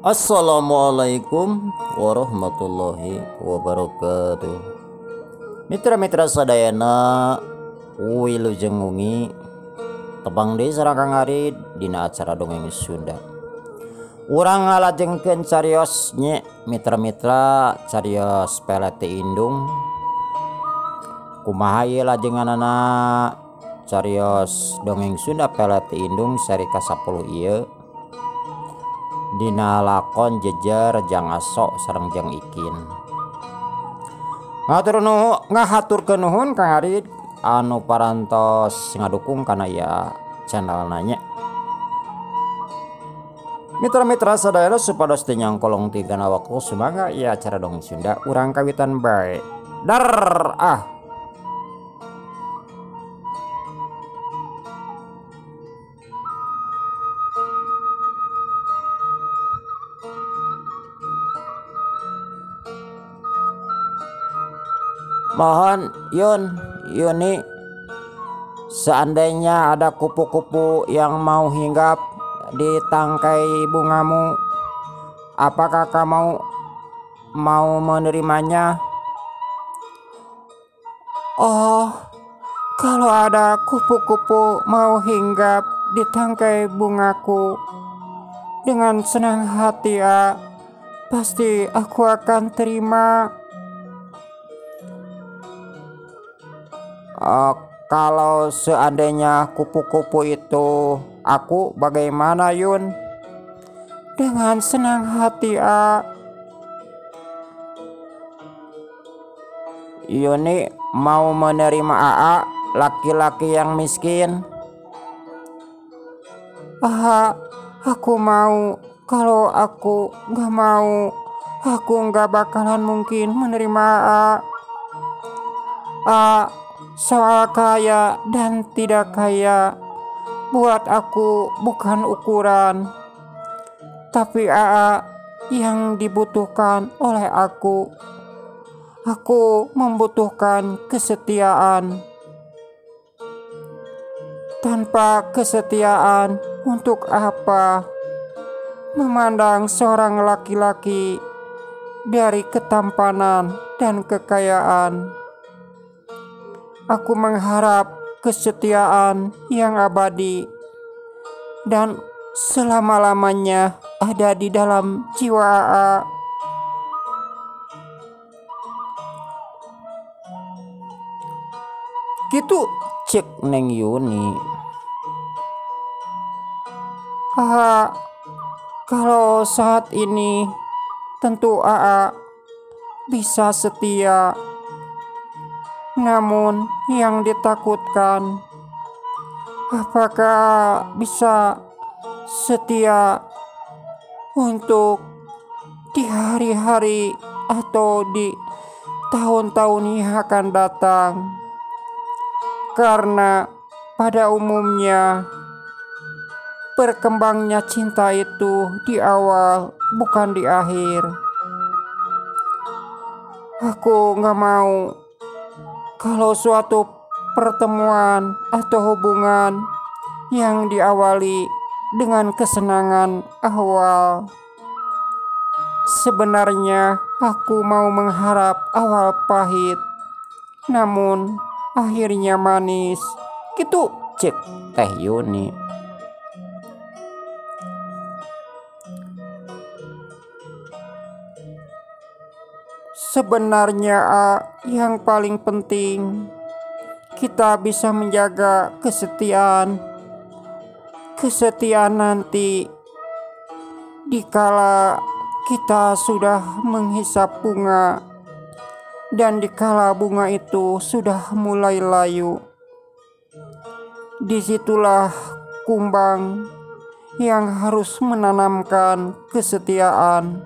Assalamualaikum warahmatullahi wabarakatuh. Mitra-mitra sadayana wilujeng wengi tebang deui sarakang ari dina acara dongeng Sunda. Urang ngalajengkeun carios nya mitra-mitra carios pelete indung. Kumaha ieu lajenganana carios dongeng Sunda pelete indung seri ka-10 ieu. Dina lakon jejer Jang Aso sareng Jang Ikin. Ngahaturkeun nuhun Kang Arid anu parantos ngadukung kana ya channel nanya. Mitra-mitra sadayana supados teu nyangkolong tigana waktu sumaga ya acara dongeng Sunda urang kawitan bae. Dar ah. Mohon Yuni, seandainya ada kupu-kupu yang mau hinggap di tangkai bungamu, apakah kamu mau menerimanya? Oh, kalau ada kupu-kupu mau hinggap di tangkai bungaku, dengan senang hati pasti aku akan terima. Kalau seandainya kupu-kupu itu aku, bagaimana Yun? Dengan senang hati Yuni mau menerima laki-laki yang miskin. Aku mau. Kalau aku gak mau, aku gak bakalan mungkin menerima soal kaya dan tidak kaya buat aku bukan ukuran, tapi yang dibutuhkan oleh aku membutuhkan kesetiaan. Tanpa kesetiaan, untuk apa memandang seorang laki-laki dari ketampanan dan kekayaan? Aku mengharap kesetiaan yang abadi dan selama-lamanya ada di dalam jiwa Gitu cek Neng Yuni. Kalau saat ini tentu bisa setia. Namun yang ditakutkan, apakah bisa setia untuk di hari-hari atau di tahun-tahun yang akan datang? Karena pada umumnya berkembangnya cinta itu di awal, bukan di akhir. Aku gak mau kalau suatu pertemuan atau hubungan yang diawali dengan kesenangan awal, sebenarnya aku mau mengharap awal pahit, namun akhirnya manis. Gitu cek Teh Yuni. Sebenarnya yang paling penting kita bisa menjaga kesetiaan nanti dikala kita sudah menghisap bunga dan dikala bunga itu sudah mulai layu. Disitulah kumbang yang harus menanamkan kesetiaan,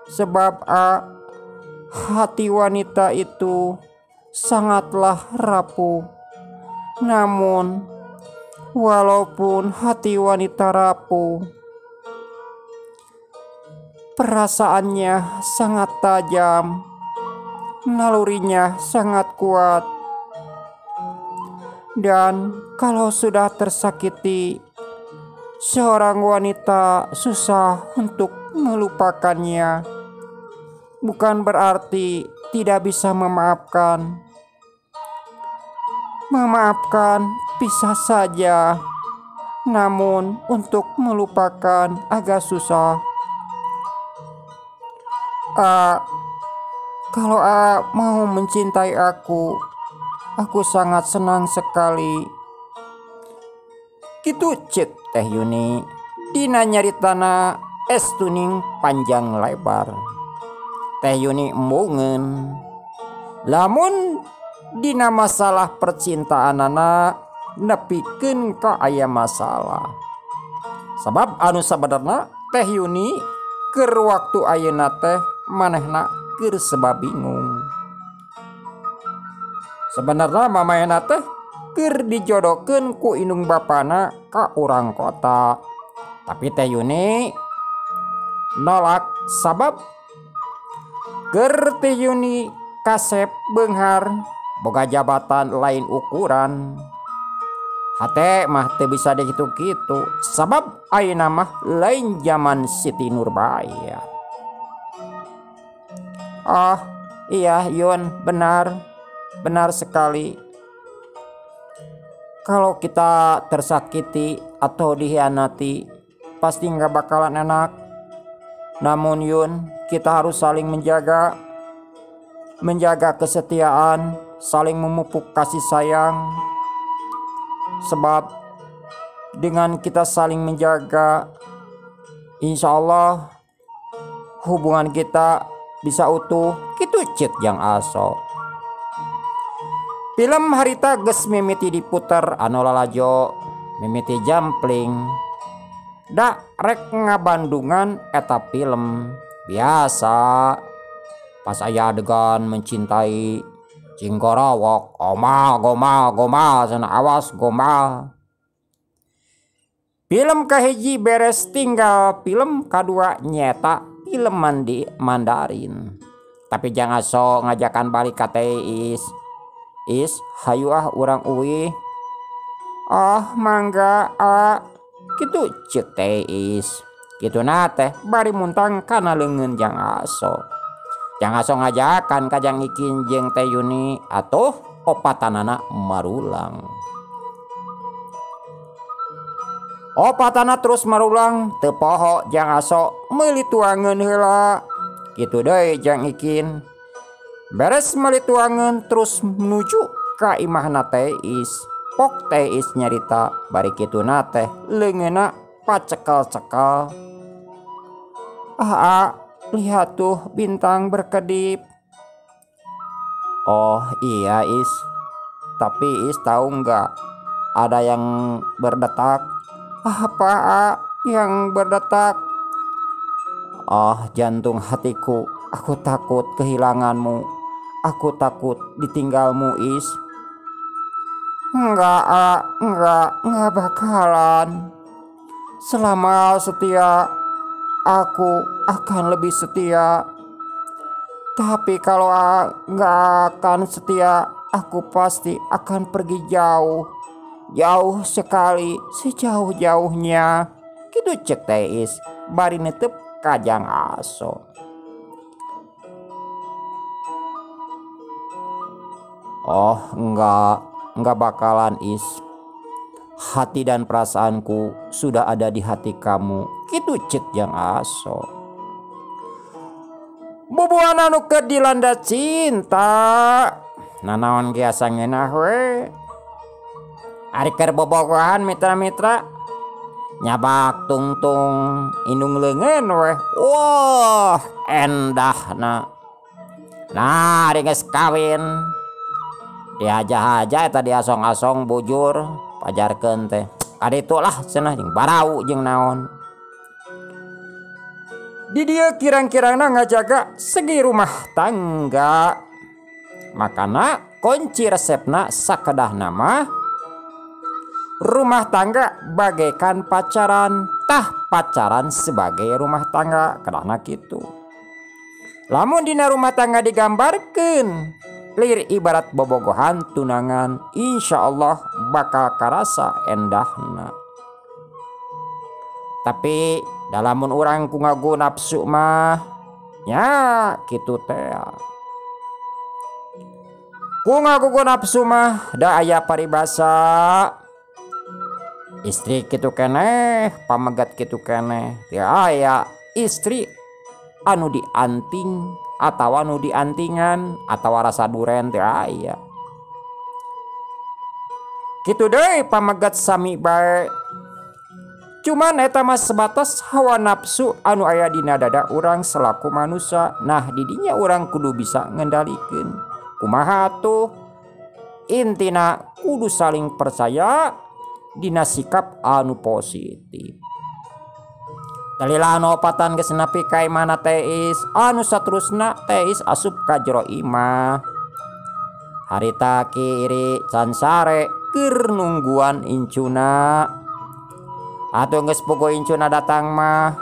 sebab hati wanita itu sangatlah rapuh. Namun walaupun hati wanita rapuh, perasaannya sangat tajam, nalurinya sangat kuat. Dan kalau sudah tersakiti, seorang wanita susah untuk melupakannya. Bukan berarti tidak bisa memaafkan. Memaafkan bisa saja, namun untuk melupakan agak susah. Kalau mau mencintai aku sangat senang sekali. Gitu cek Teh Yuni. Dina nyaritana tuning panjang lebar. Teh Yuni embungeun. Lamun dina masalah percintaan anak nepikeun ka aya masalah. Sebab anu sabenerna Teh Yuni keur waktu ayeuna teh manehna keur sebab bingung. Sebenarnya mamahna teh keur dijodohkeun ku indung bapana ka urang kota. Tapi Teh Yuni nolak sabab keur Teh Yuni kasep beunghar boga jabatan lain ukuran. Hate mah teu bisa dikitu-kitu sabab ayeuna mah lain zaman Siti Nurbaya. Oh iya Yun, benar sekali. Kalau kita tersakiti atau dikhianati pasti nggak bakalan enak. Namun Yun, kita harus saling menjaga kesetiaan, saling memupuk kasih sayang. Sebab dengan kita saling menjaga, insya Allah hubungan kita bisa utuh. Kitu cek Jang Aso. Film harita geus mimiti diputer anu lalajo, mimiti jampling. Da rek ngabandungan eta film biasa. Pas aya adegan mencintai Cingkorawok, gomal sana awas gomal. Film kahiji beres, tinggal film kadua nyeta film Mandarin. Tapi jangan sok ngajakan balik ka Is. Is, hayu urang uwi. Mangga kitu ceuk Is. Kitu teh bari muntang kana leungeun Jang Aso. Jang Aso ngajakan ka Jang Ikin jeung Teh Yuni atuh opatanana marulang. Opatana terus marulang teu poho Jang Aso meuli tuangeun heula. Kitu deui Jang Ikin. Beres meuli tuangeun terus menuju ka imahna Teh Is. Pok Teh Is nyarita bari kituna teh leungeunna pacekel-cekel. Lihat tuh bintang berkedip. Oh iya Is. Tapi Is tahu nggak ada yang berdetak? Apa yang berdetak? Jantung hatiku. Aku takut kehilanganmu. Aku takut ditinggalmu Is. Enggak bakalan. Selama setia aku akan lebih setia. Tapi kalau enggak akan setia, aku pasti akan pergi jauh. Jauh sekali, sejauh-jauhnya. Kitu cek Teh Is bari netep ka Jang Aso. Enggak bakalan Is. Hati dan perasaanku sudah ada di hati kamu. Kitu cek Jang Aso. Bubuan anu keur dilanda cinta. Nanaon ge asa ngeunah we. Ari keur bobogohan mitra-mitra. Nyabak tungtung indung leungeun we. Wah, endahna. Nah, ari geus kawin. Dihaja-haja eta diasong-asong bujur, pajarkeun teh. Kaditu lah cenah jeung barau jeung naon. Di dieu kirang-kirangna ngajaga segi rumah tangga. Makana kunci resepna sakedahna mah rumah tangga bagaikan pacaran, tah pacaran sebagai rumah tangga, kedahna kitu. Lamun dina rumah tangga digambarkeun lir ibarat bobogohan tunangan, insya Allah bakal karasa endahna. Tapi dalamun urang ku ngagu nafsu mah nya kitu teh. Ku ngagu nafsu mah da aya paribasa istri kitu keneh, pamegat kitu keneh. Teu aya istri anu dianting atawa anu diantingan atawa rasa duren teu aya. Kitu deui pamegat sami bae. Cuman eta mah sebatas hawa nafsu anu aya dina dada urang selaku manusia. Nah didinya urang kudu bisa ngendalikeun. Kumaha atuh? Intina kudu saling percaya dina sikap anu positif. Dalila anu opatan geus nepi ka imahna teis, anu saterusna teis asup ka jero imah. Harita kiri can sare keur nungguan incuna. Atuh geus puguh incuna datang mah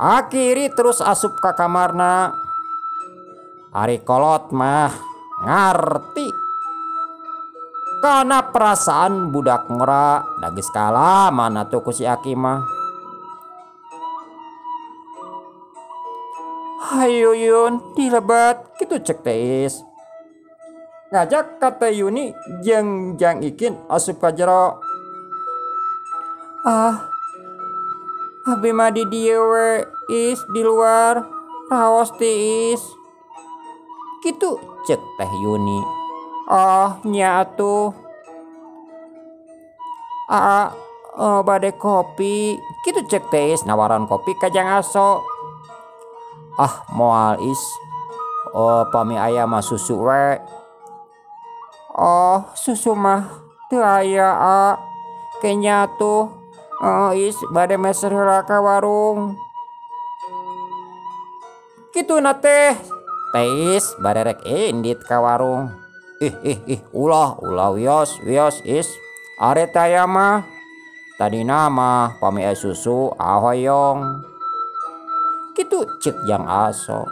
akiri terus asup ka kamarna. Ari kolot mah ngarti kana perasaan budak ngora da geus kalaman atuh ku si Aki mah. Hayu Yun dilebat kitu cek teis. Ngajak kata Yuni jeung Jang Ikin asup ka jero. Abi mah di dieu we is di luar raos tiis. Kitu cek teh Yuni. Nya atuh. Bade kopi. Kitu cek teis nawaran kopi ka Jang Aso. Moal is. Pami aya mah susu we. Susu mah teu aya kenya tuh. Is bade meser heula ka warung. Kituna teh teis bade rek indit ka warung. Ulah wios is. Are teh aya mah tadina mah pami aya susu ahoyong. Kitu cek Jang Aso.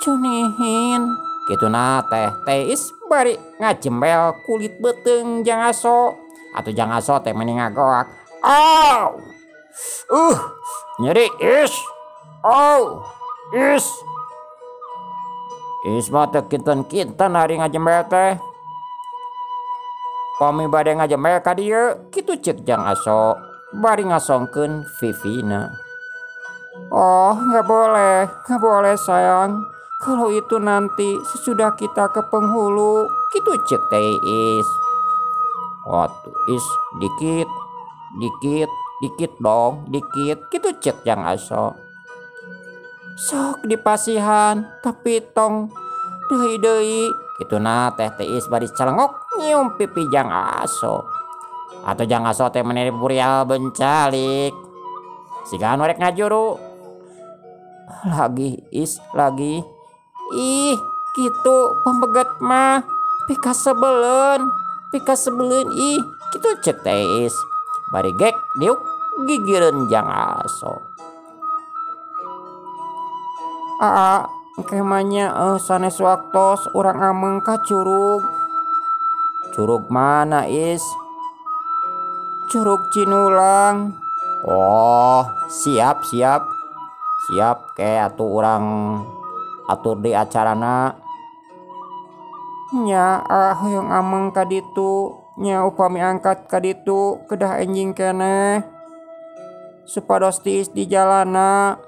Cunihin. Kituna teh teis bari ngajembel kulit beuteung Jang Aso. Atuh Jang Aso teh meni ngagoak. Nyeri is. Is. Is mah teu kinten-kinten hari ngajembel teh. Pami bade ngajembel ka dieu, kitu ceuk Jang Aso bari ngasongkeun Vivina. Nggak boleh sayang. Kalau itu nanti sesudah kita ke penghulu, kitu cek teis. Tuh is dikit dong, kitu cek Jang Aso. Sok dipasihan, tapi tong deui. Kituna teh teis bari calengok nyium pipi Jang Aso. Atau Jang Aso teh meneri burial bencalik. Siga anu rek ngajuru. Lagi. Gitu pembegat mah pika sebelen kitu cek teis bari gek diuk gigireun Jang Aso. Kemanya sanes waktos urang ameng ka curug mana is? Curug Cinulang. Siap ke atuh urang atur di acarana. Nya hoyong ameng ka ditu, nya upami angkat ka ditu kedah enjing keneh supados tiis di jalana.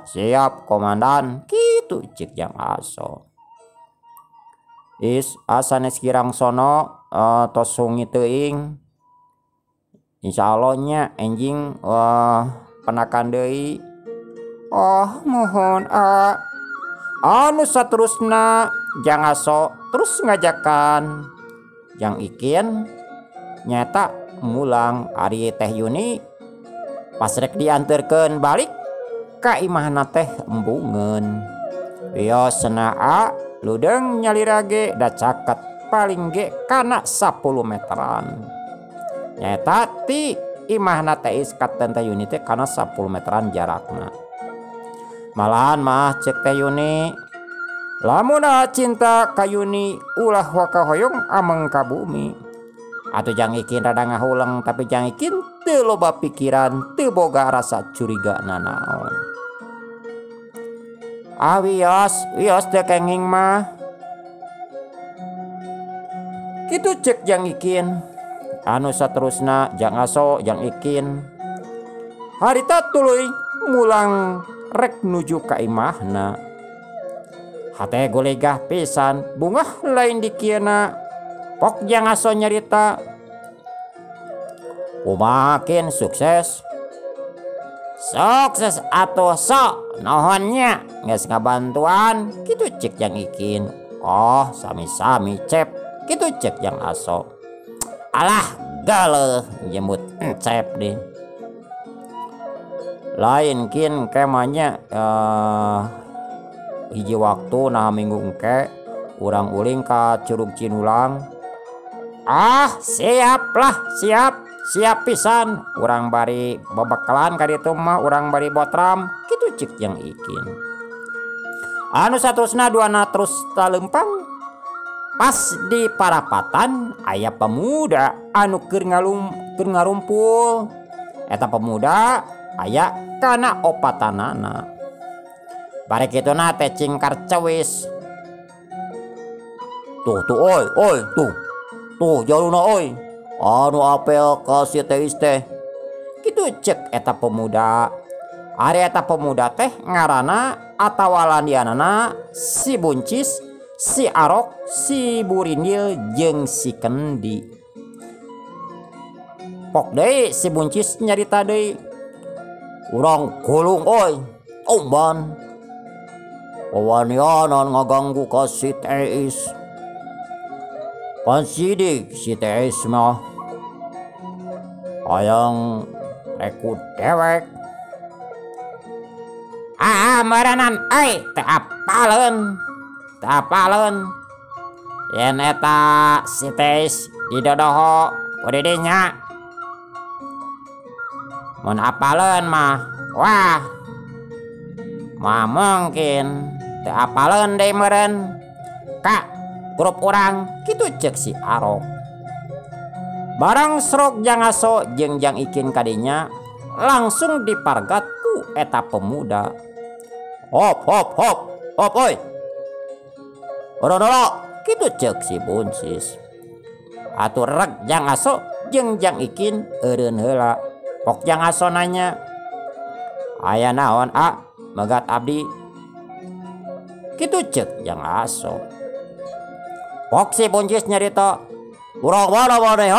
Siap komandan, kitu cik Jang Aso. Is sanes kirang sono tos sungi teuing. Insyaallah nya enjing penakan deui. Mohon anu saterusna Jang Aso terus ngajakan Jang Ikin nyata mulang ari teh Yuni pas rek dianterkeun balik ka imahna teh embungeun. Wiosna ludeng nyalira ge da caket paling ge kana 10 meteran. Nyata ti imahna teh iskat teh Yuni teh kana 10 meteran jarakna. Malahan mah cek teh Yuni, lamun cinta ka Yuni ulah waka hoyong ameng ka bumi. Atuh Jang Ikin rada ngahuleng tapi Jang Ikin teu loba pikiran, teu boga rasa curiga nanaon. Wios teu kenging mah. Kitu cek Jang Ikin. Anu saterusna Jang Aso, Jang Ikin harita tuluy mulang rek nuju ka imahna. Hate gulegah pisan, bungah lain dikieuna. Pok Jang Aso nyarita, makin sukses. Sukses atuh sok nohonnya geus ngabantuan. Kitu cek Jang Ikin. Oh sami-sami cep. Kitu cek Jang Aso. Alah galeh jemput cep deh. Lain kin kemanya hiji waktu nah minggu engke urang uling ka Curug Cinulang. Siap pisan. Urang bari babakalan ka ditu mah urang bari botram. Kitu cek Jang Ikin. Anu saterusna duana terus talempang. Pas di parapatan aya pemuda anu keur ngarumpul. Eta pemuda aya kana opatanana. Bari kituna teh cingkar cewis. Tuh oi tuh jaluna oi. Anu apel ka si teis teh. Kitu cek eta pemuda. Ari eta pemuda teh ngaranna atawa landianana si Buncis, si Arok, si Burindil jeung si Kendi. Pok deui si Buncis nyarita deui. Urang gulung oi, omban. Wawanianan ngaganggu ka si Teis. Pan sidik si Teis mah hayang rekrut dewek. Maranan teu apaleun. Yen eta si Teis didodoho ku didinya. Mun apaleun mah wah mungkin teu apaleun deui meureun. Kak grup urang. Kitu cek si Arok. Barang serok Jang Aso jeung Jang Ikin kadinya langsung dipargat ku eta pemuda. Hop oi. Ora kitu cek si Buncis. Atur rek Jang Aso jeung Jang Ikin eureun heula. Pok Jang Aso nanya, aya naon megat abdi? Kitu cek Jang Aso. Pok si Buncis nyarita, urang mana maneh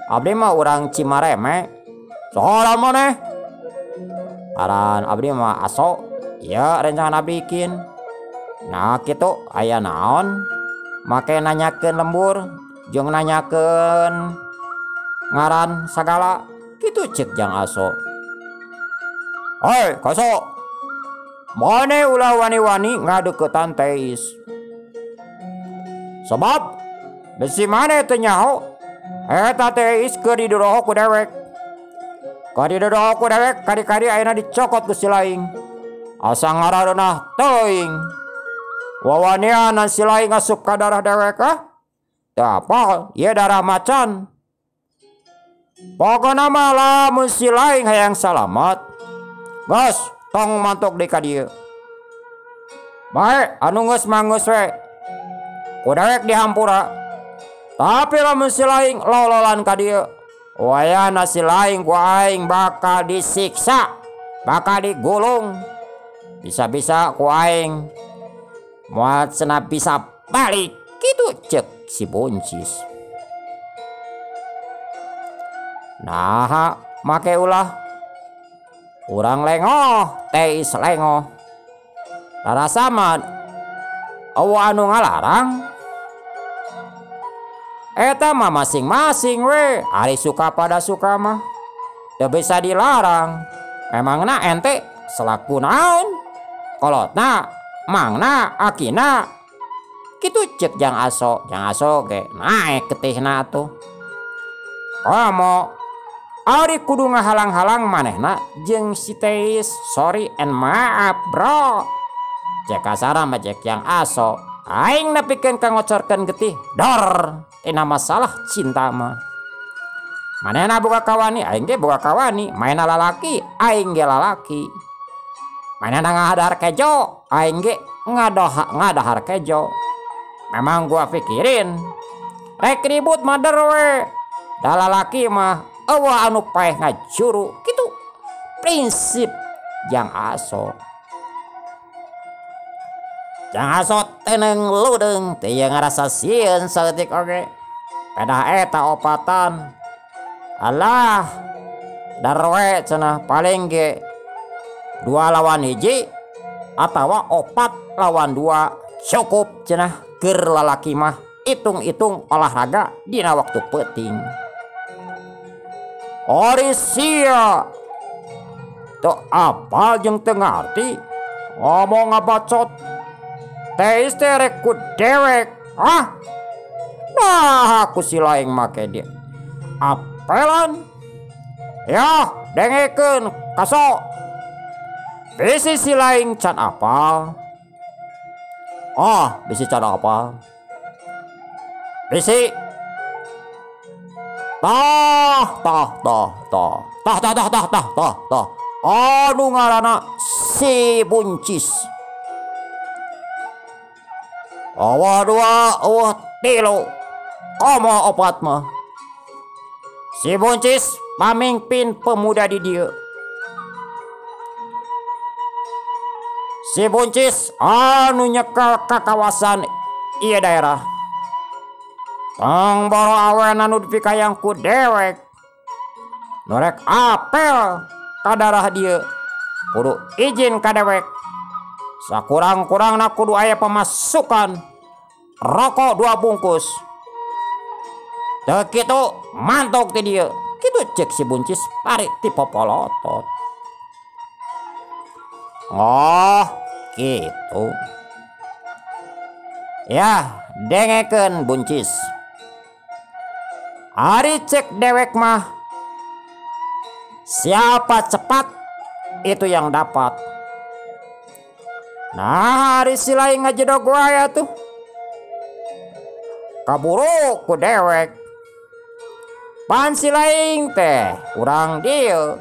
abdi mah urang Cimareme. Soalan maneh? Aran abdi mah Aso. Ieu rencana abdi Ikin. Nah kitu aya naon? Make nanyakeun lembur jeung nanyakeun ngaran sagala. Kitu cek Jang Aso. Hei Kaso, mane ulah wani-wani ngadeuketan Teis? Sebab besi mane teu nyaho eta Teis keur didodoho ku dewek. Kadidodoho ku dewek kadi-kadi ayeuna dicokot ku si Laing. Asa ngarareunah teuing. Wawanianan si Laing asup ka darah dewek teu apal ieu darah macan. Pokona mah lamun si Laing hayang salamet, geus tong mantuk di ka dieu. Bae anu geus mangeus we ku dewek dihampura. Tapi lamun si Laing lololan ka dieu, wayahna si Laing ku aing bakal disiksa, bakal digulung. Bisa-bisa ku aing moal cenah bisa balik. Kitu cek si Buncis. Nah make ulah urang lengoh, Teis lengoh. Rarasa mah awa anu ngalarang. Eta mah masing-masing we. Ari suka pada suka mah teu bisa dilarang. Emangna ente selaku naon? Kolotna, mangna, akina. Kitu cek Jang Aso. Jang Aso ge naek ketihna atuh. Komo ari kudu ngahalang-halang manehna jeung si Teis. Sorry and maaf bro. Cek kasara mah cek Jang Aso. Aing nepikeun kangocorkeun getih dor tina masalah cinta mah. Manehna boga kawani, aing ge boga kawani. Maena lalaki, aing ge lalaki. Manehna ngadahar kejo, aing ge ngadahar kejo. Memang gua pikirin rek ribut mader we. Da lalaki mah eueuh anu paeh ngajuru kitu. Prinsip Jang Aso. Jang Aso teneng ludeng teu ngarasa sieun saeutik oge. Pedah eta opatan. Alah, darwe cenah paling ge 2 lawan 1 atawa 4 lawan 2 cukup cenah keur lalaki mah hitung-hitung olahraga dina waktu penting. Ori sia teu apal jeung teu ngarti ngomong ngabacot. Teh rek ku dewek. Nah aku si laing make dia apelan ya dengekeun kaso. Bisi si laing can apal. Bisi can apal. Bisi tah anu ngaranna si Buncis. Awa 2 eueuh 3 komo 4 mah. Si Buncis pamimpin pemuda di dieu. Si Buncis anu nyekel ka kawasan ieu daerah. Tong boro awen anu dipikayang ku dewek. Norek apel ka darah dieu kudu izin ka dewek. Sakurang-kurangna kudu aya pemasukan rokok 2 bungkus. Teu kitu mantok ti dieu. Kitu cek si Buncis pari ti popolotot. Gitu. Ya, dengekeun Buncis. Ari cek dewek mah siapa cepat itu yang dapat. Nah, hari si laing ngajedog aya tuh. Kaburu ku dewek. Pan si laing teh urang dieu.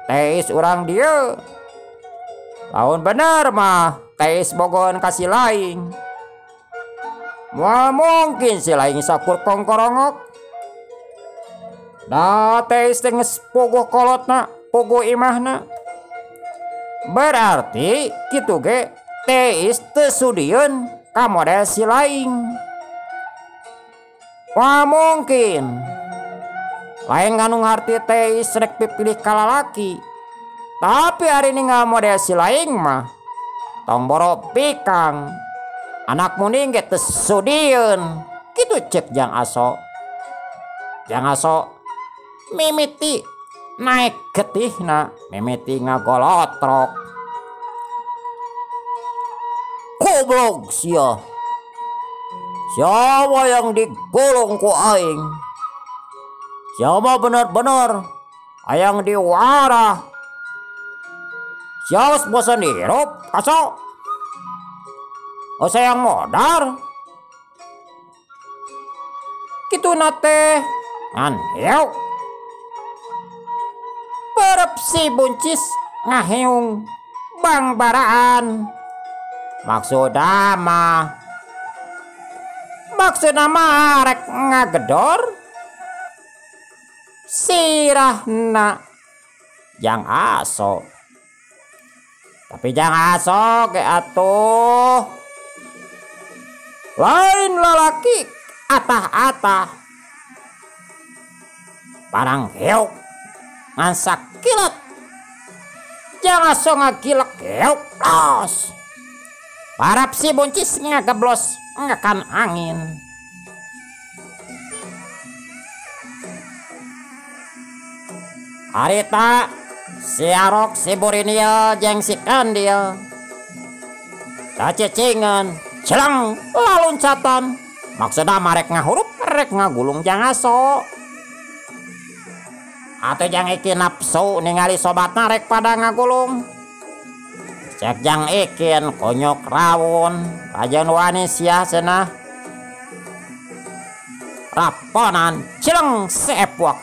Teis urang dieu. Laun bener mah teis bogohan ka si laing. Moal mungkin si laing sakur kongkorongok. Da teis teh geus pogoh kolotna, pogoh imahna. Berarti kitu ge teis teu sudieun ka model si laing. Wah mungkin lain nganu ngarti teis rek pipilih ka lalaki. Tapi hari ini nggak model si laing mah tong boro pikang anak muning ge teu sudieun. Kitu cek Jang Aso. Jang Aso mimiti naik getihna, mimiti ngagolotrok. Goblok sia. Siapa yang digulung ku aing? Siapa bener-bener ayang diwarah? Siapa bosan dihirup? Kaso? Sayang modar? Kitu nate ngan hiu. Perep si Buncis ngaheung bang baraan. Maksudna mah rek ngagedor sirahna Jang Aso. Tapi Jang Aso ge atuh lain lalaki atah-atah. Parang heuk ngan sakilat. Jang Aso ngagilek heuk los. Parap si Buncis ngageblos ngakan angin. Harita si Arok, si Burinil, jeung si Kandil kacecingan celang laluncatan. Maksudna marek ngahurup rek ngagulung Jang Aso. Atuh jang iki nafsu ningali sobatna rek pada ngagulung. Cek jang ikin konyok rawon ajan wani sia cenah. Raponan cileng sepuak.